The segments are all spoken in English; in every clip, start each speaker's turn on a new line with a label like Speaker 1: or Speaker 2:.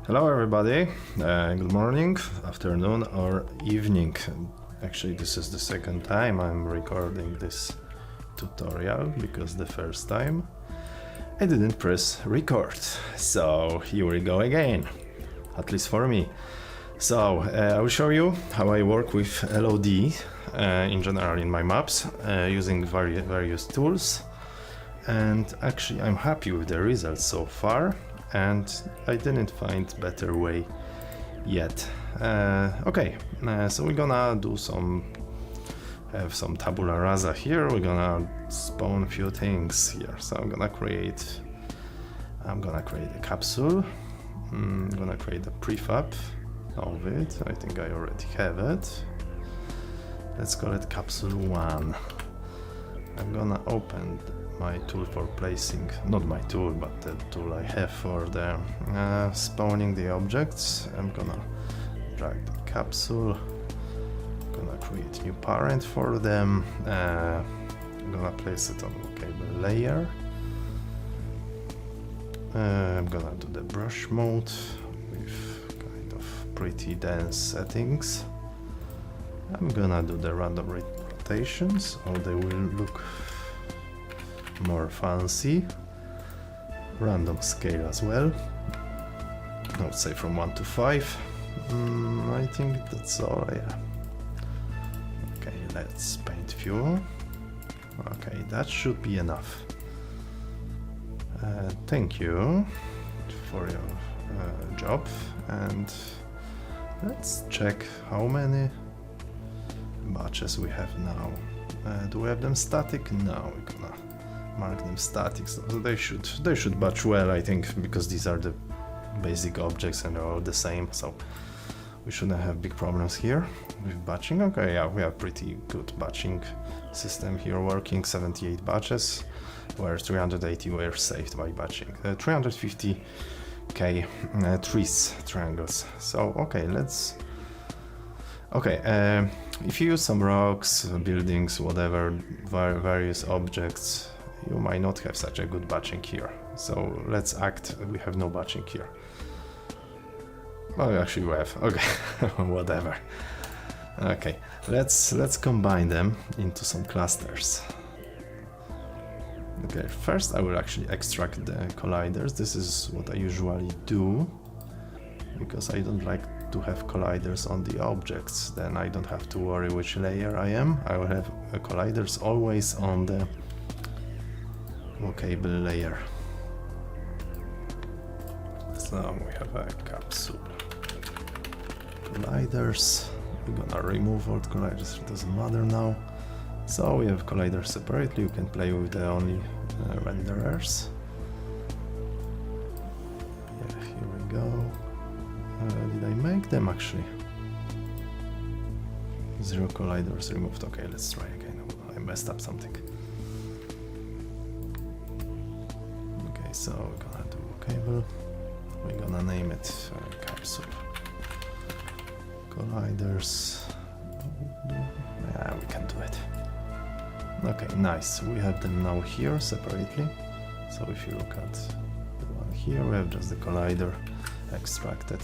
Speaker 1: Hello everybody, good morning, afternoon or evening. Actually this is the second time I'm recording this tutorial because the first time I didn't press record. So here we go again, at least for me. So I will show you how I work with LOD in general in my maps using various tools, and actually I'm happy with the results so far. And I didn't find better way yet. So we're gonna do have some tabula rasa here. We're gonna spawn a few things here. So I'm gonna create a capsule. I'm gonna create a prefab of it. I think I already have it. Let's call it capsule 1. I'm gonna open my tool for placing, not my tool, but the tool I have for the spawning the objects. I'm gonna drag the capsule, gonna create new parent for them. I'm gonna place it on the cable layer. I'm gonna do the brush mode with kind of pretty dense settings. I'm gonna do the random rotations, so they will look more fancy. Random scale as well. I would say from 1 to 5. I think that's all, yeah. Okay, let's paint fuel. Okay, that should be enough. Thank you for your job, and let's check how many batches we have now. Do we have them static? No, we're gonna mark them static, so they should batch well, I think, because these are the basic objects and they're all the same, so we shouldn't have big problems here with batching. Okay, yeah, we have pretty good batching system here working. 78 batches, where 380 were saved by batching. 350k triangles. So if you use some rocks, buildings, whatever, various objects, you might not have such a good batching here. So let's act we have no batching here. Well, actually we have. Okay, whatever. Okay, let's combine them into some clusters. Okay, first I will actually extract the colliders. This is what I usually do, because I don't like to have colliders on the objects. Then I don't have to worry which layer I am. I will have colliders always on the cable layer. So we have a capsule. Colliders. We're gonna remove all colliders, it doesn't matter now. So we have colliders separately. You can play with the only renderers. Yeah, here we go. Did I make them actually? 0 colliders removed. Okay, let's try again. I messed up something. Okay, so we're gonna do cable. We're gonna name it capsule. Colliders. Yeah, we can do it. Okay, nice. We have them now here separately. So if you look at the one here, we have just the collider extracted.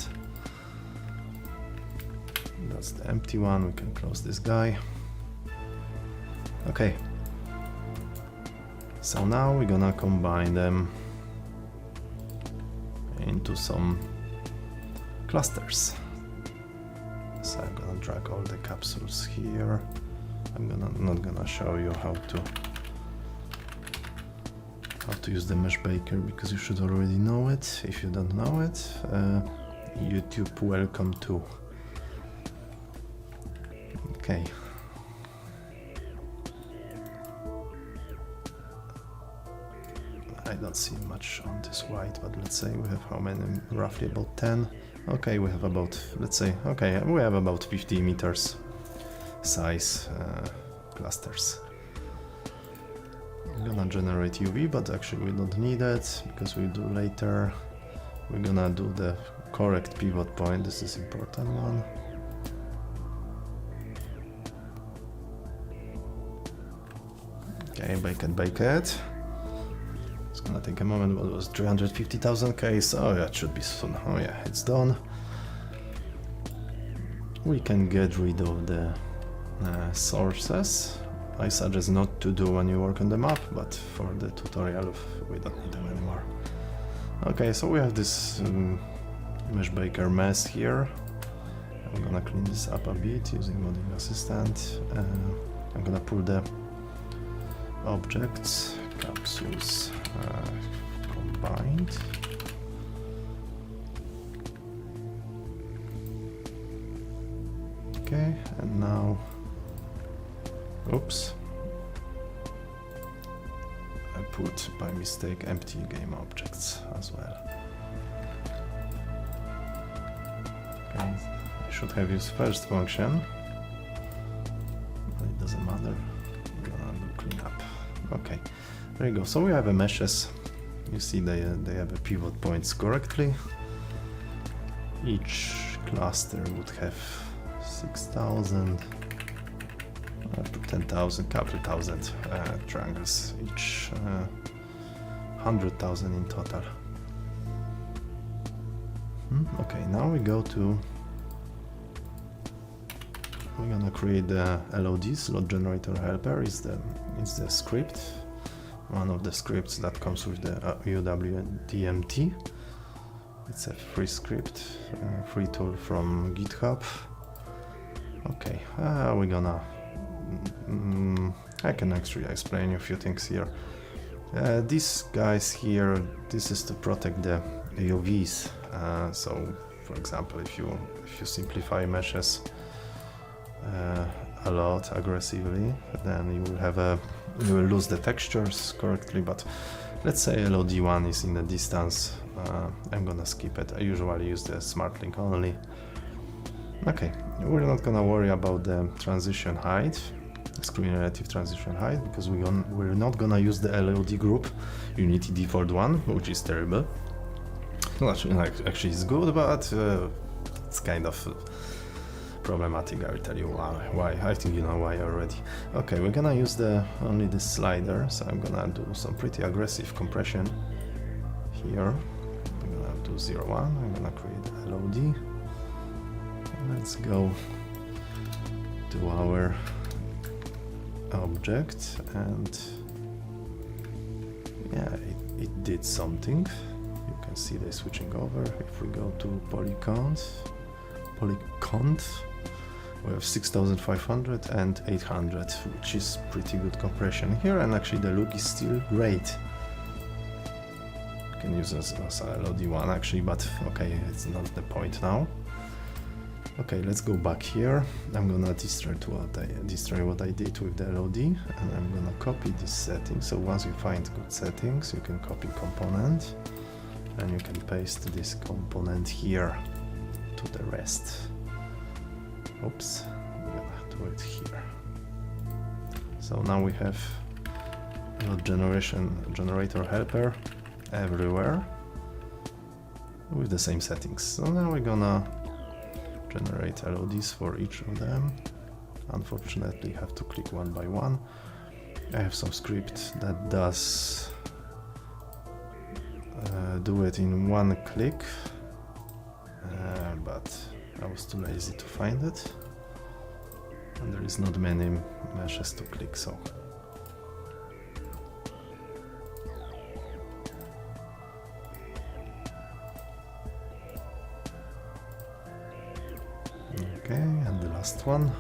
Speaker 1: That's the empty one. We can close this guy. Okay. So now we're gonna combine them into some clusters. So I'm gonna drag all the capsules here. I'm not gonna show you how to use the mesh baker, because you should already know it. If you don't know it, YouTube welcome too. Okay. I don't see much on this white, but let's say we have how many? Roughly about 10. Okay, we have about, let's say, okay, we have about 50 meters size clusters. I'm gonna generate UV, but actually we don't need it, because we'll do later. We're gonna do the correct pivot point. This is important one. Okay, bake it. It's gonna take a moment. What was 350,000 Ks? Oh yeah, it should be soon. Oh yeah, it's done. We can get rid of the sources. I suggest not to do when you work on the map, but for the tutorial we don't need them anymore. Okay, so we have this Mesh Baker mess here. I'm gonna clean this up a bit using modding assistant. I'm gonna pull the objects, capsules combined. Okay, and now, oops, I put by mistake empty game objects as well. Okay, I should have used first function, but it doesn't matter. I'm gonna do cleanup. Okay, there you go. So we have a meshes. You see they have a pivot points correctly. Each cluster would have 6,000 up to 10,000, couple thousand triangles each, 100,000 in total. Okay, now we go to, we're gonna create the LODs, Load Generator Helper. It's the script, one of the scripts that comes with the UWDMT. It's a free script, free tool from GitHub. Okay, we're gonna, I can actually explain a few things here. These guys here, this is to protect the UVs. So, for example, if you simplify meshes a lot aggressively, then you will lose the textures correctly. But let's say LOD1 is in the distance. I'm gonna skip it. I usually use the smart link only. Okay, we're not gonna worry about the transition height, screen relative transition height, because we're not gonna use the LOD group Unity default one, which is terrible. Well, actually it's good, but it's kind of problematic. I'll tell you why. I think you know why already. Okay, we're gonna use only the slider, so I'm gonna do some pretty aggressive compression here. I'm gonna do 0.1. I'm gonna create LOD. Let's go to our object, and yeah, it did something. You can see they're switching over. If we go to polycount, we have 6,500 and 800, which is pretty good compression here, and actually the look is still great. You can use as LOD1 actually, but okay, it's not the point now. Okay, let's go back here. I'm gonna destroy what I did with the LOD, and I'm gonna copy this setting. So once you find good settings, you can copy component, and you can paste this component here to the rest. Oops, I'm gonna do it here. So now we have load generator helper everywhere with the same settings. So now we're gonna generate LODs for each of them. Unfortunately, you have to click one by one. I have some script that does do it in one click, but I was too lazy to find it, and there is not many meshes to click, so okay, and the last one.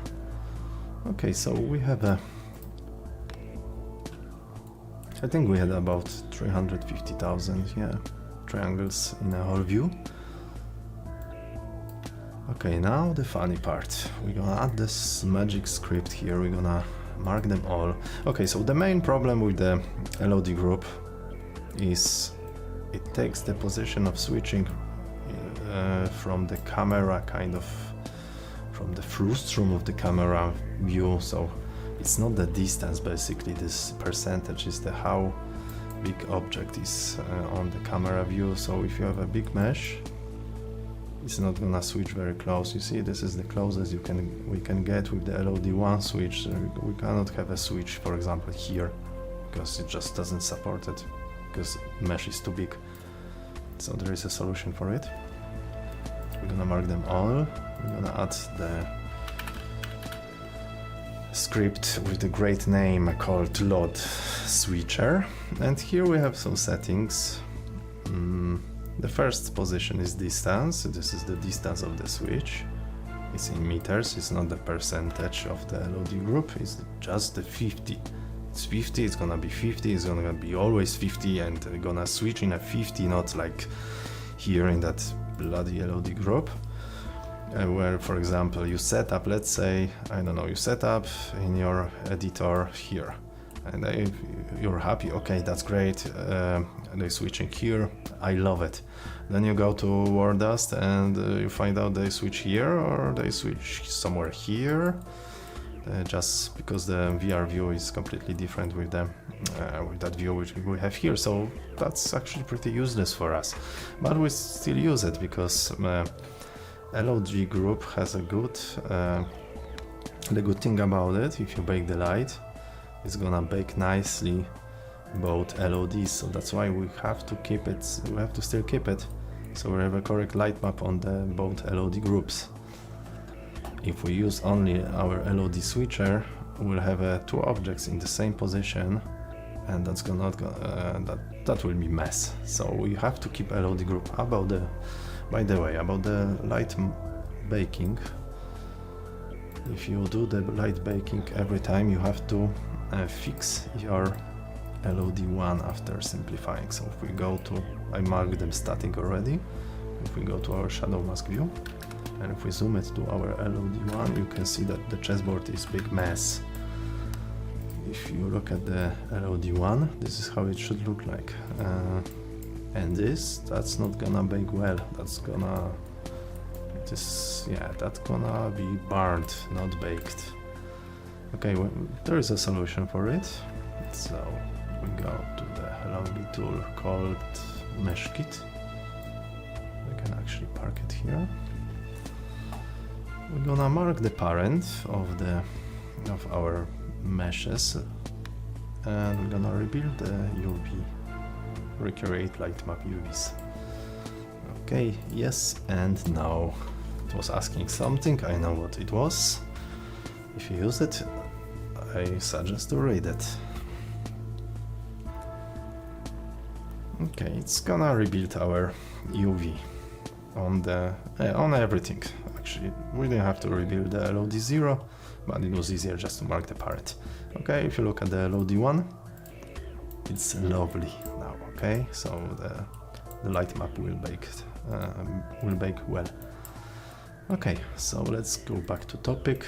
Speaker 1: Okay, so we have I think we had about 350,000 triangles in a whole view. Okay, now the funny part. We're gonna add this magic script here. We're gonna mark them all. Okay, so the main problem with the LOD group is it takes the position of switching from the camera, kind of from the frustum of the camera view. So it's not the distance, basically. This percentage is the how big object is on the camera view. So if you have a big mesh, it's not gonna switch very close. You see, this is the closest we can get with the LOD1 switch. We cannot have a switch, for example, here, because it just doesn't support it. because mesh is too big. So there is a solution for it. We're gonna mark them all. We're gonna add the script with the great name called LOD switcher. And here we have some settings. The first position is distance. This is the distance of the switch. It's in meters, it's not the percentage of the LOD group, it's just the 50. It's 50, it's gonna be 50, it's gonna be always 50, and we're gonna switch in a 50, not like here in that bloody LOD group. Where, for example, you set up, let's say, I don't know, you set up in your editor here, and you're happy, okay, that's great, they're switching here, I love it. Then you go to Wordust and you find out they switch here or they switch somewhere here, just because the VR view is completely different with that view which we have here. So that's actually pretty useless for us, but we still use it because LOD group has a good, the good thing about it, if you bake the light, it's gonna bake nicely both LODs, so that's why we have to keep it, we have to still keep it, so we have a correct light map on the both LOD groups. If we use only our LOD switcher, we'll have two objects in the same position, and that's gonna that will be mess. So we have to keep LOD group. By the way, about the light baking, if you do the light baking every time, you have to fix your LOD1 after simplifying. So if we go to, I marked them static already. If we go to our shadow mask view, and if we zoom it to our LOD1, you can see that the chessboard is big mess. If you look at the LOD1, this is how it should look like. And that's not gonna bake well. That's gonna be burned, not baked. Okay, well, there is a solution for it. So we go to the LOD tool called Mesh Kit. We can actually park it here. We're gonna mark the parent of our meshes, and we're gonna rebuild the UV, recreate light map UVs. Okay, yes, and now it was asking something. I know what it was. If you use it, I suggest to read it. Okay, it's gonna rebuild our UV on everything. Actually, we didn't have to rebuild the LOD0, but it was easier just to mark the parent. Okay, if you look at the LOD1, it's lovely now. Okay, so the light map will bake well. Okay, so let's go back to topic.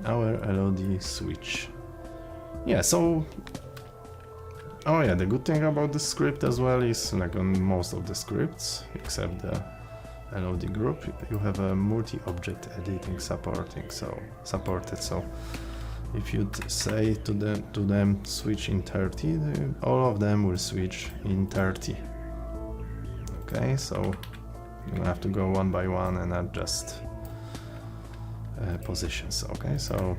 Speaker 1: Our LOD switch. Yeah, so the good thing about the script as well is, like on most of the scripts except the LOD group, you have a multi-object editing supported. So if you say to them switch in 30, all of them will switch in 30. Okay, so you have to go one by one and adjust positions. Okay, so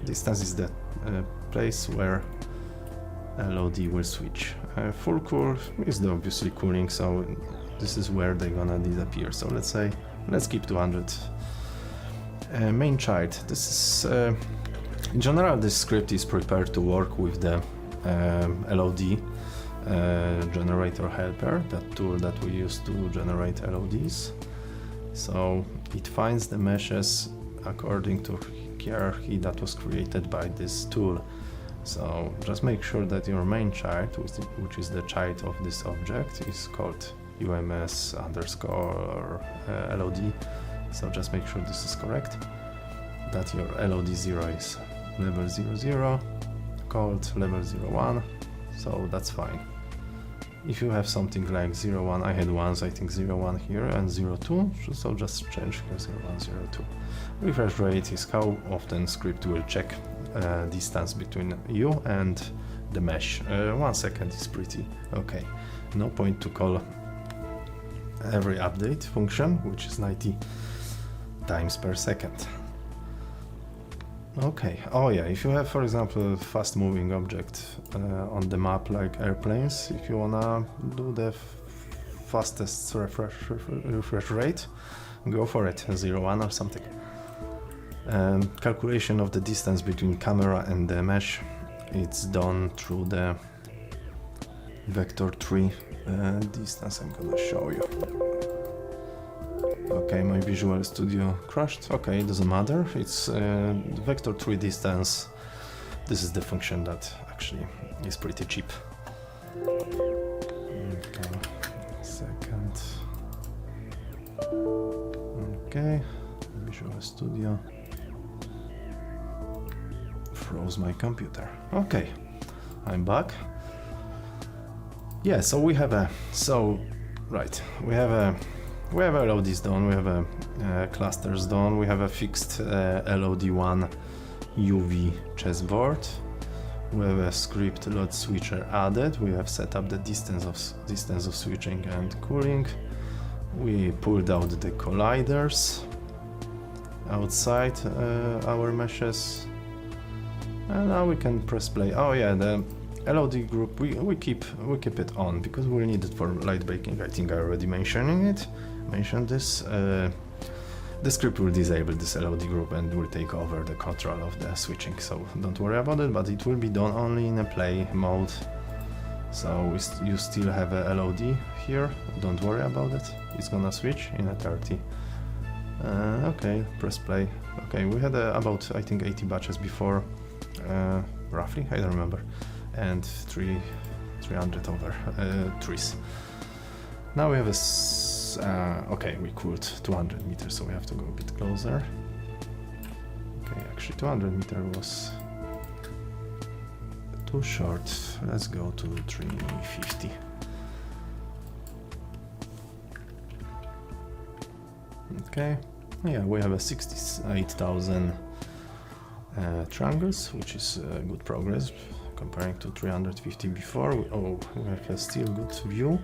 Speaker 1: distance is the place where LOD will switch. Full cool is obviously cooling, so this is where they're gonna disappear. So let's keep 200. Main child. This is in general, this script is prepared to work with the LOD generator helper, that tool that we use to generate LODs. So it finds the meshes according to hierarchy that was created by this tool. So just make sure that your main child, which is the child of this object, is called UMS underscore LOD. So just make sure this is correct, that your LOD0 is level 00, called level 01, so that's fine. If you have something like 01, I had once, I think 01 here, and 02, so just change here 01, 02. Refresh rate is how often script will check distance between you and the mesh. 1 second is pretty okay. No point to call every update function, which is 90 times per second. Okay, oh yeah, if you have, for example, fast moving object on the map like airplanes, if you wanna do the fastest refresh rate, go for it, 0.1 or something. Calculation of the distance between camera and the mesh, it's done through the vector 3 distance. I'm gonna show you. Okay, my Visual Studio crashed. Okay, it doesn't matter. It's the vector 3 distance. This is the function that actually is pretty cheap. Okay, second. Okay, Visual Studio. Froze my computer. Okay, I'm back. Yeah, so we have a we have LODs done, we have clusters done, we have a fixed LOD1 UV chessboard, we have a script load switcher added, we have set up the distance of switching and cooling, we pulled out the colliders outside our meshes, and now we can press play. Oh yeah, the LOD group we keep it on because we need it for light breaking. I think I already mentioned this. The script will disable this LOD group and will take over the control of the switching, so don't worry about it, but it will be done only in a play mode. So you still have a LOD here, don't worry about it, it's gonna switch in a 30. Okay, press play. Okay, we had about I think 80 batches before, roughly, I don't remember, and 300 over trees. Now we have okay, we cooled 200 meters, so we have to go a bit closer. Okay, actually 200 meter was too short. Let's go to 350. Okay, yeah, we have a 68,000 triangles, which is good progress comparing to 350 before. We have a still good view.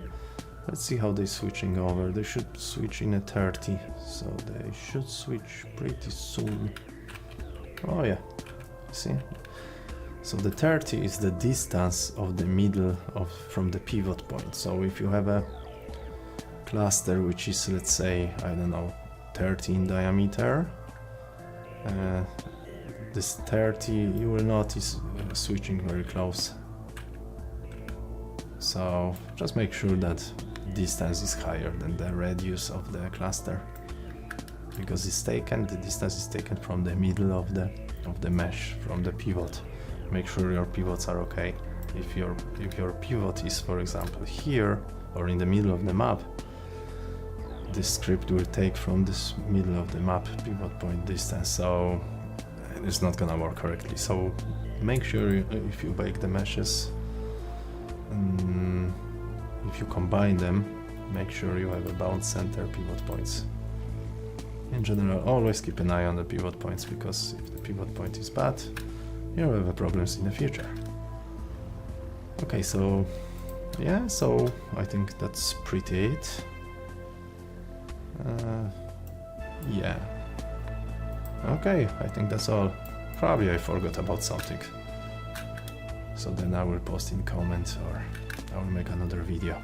Speaker 1: Let's see how they're switching over. They should switch in a 30, so they should switch pretty soon. Oh yeah, see? So the 30 is the distance of the middle from the pivot point. So if you have a cluster which is, let's say, I don't know, 30 in diameter, this 30 you will notice switching very close. So just make sure that distance is higher than the radius of the cluster, because the distance is taken from the middle of the mesh, from the pivot. Make sure your pivots are okay. If your pivot is, for example, here or in the middle of the map, this script will take from this middle of the map pivot point distance, so it's not gonna work correctly. So make sure if you bake the meshes, if you combine them, make sure you have about center pivot points. In general, always keep an eye on the pivot points, because if the pivot point is bad, you'll have problems in the future. Okay, so yeah, so I think that's pretty it. Yeah. Okay, I think that's all. Probably I forgot about something. So then I will post in comments, or I will make another video.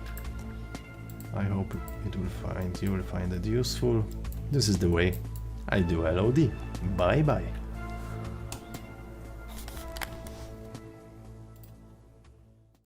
Speaker 1: I hope you will find it useful. This is the way I do LOD. Bye bye.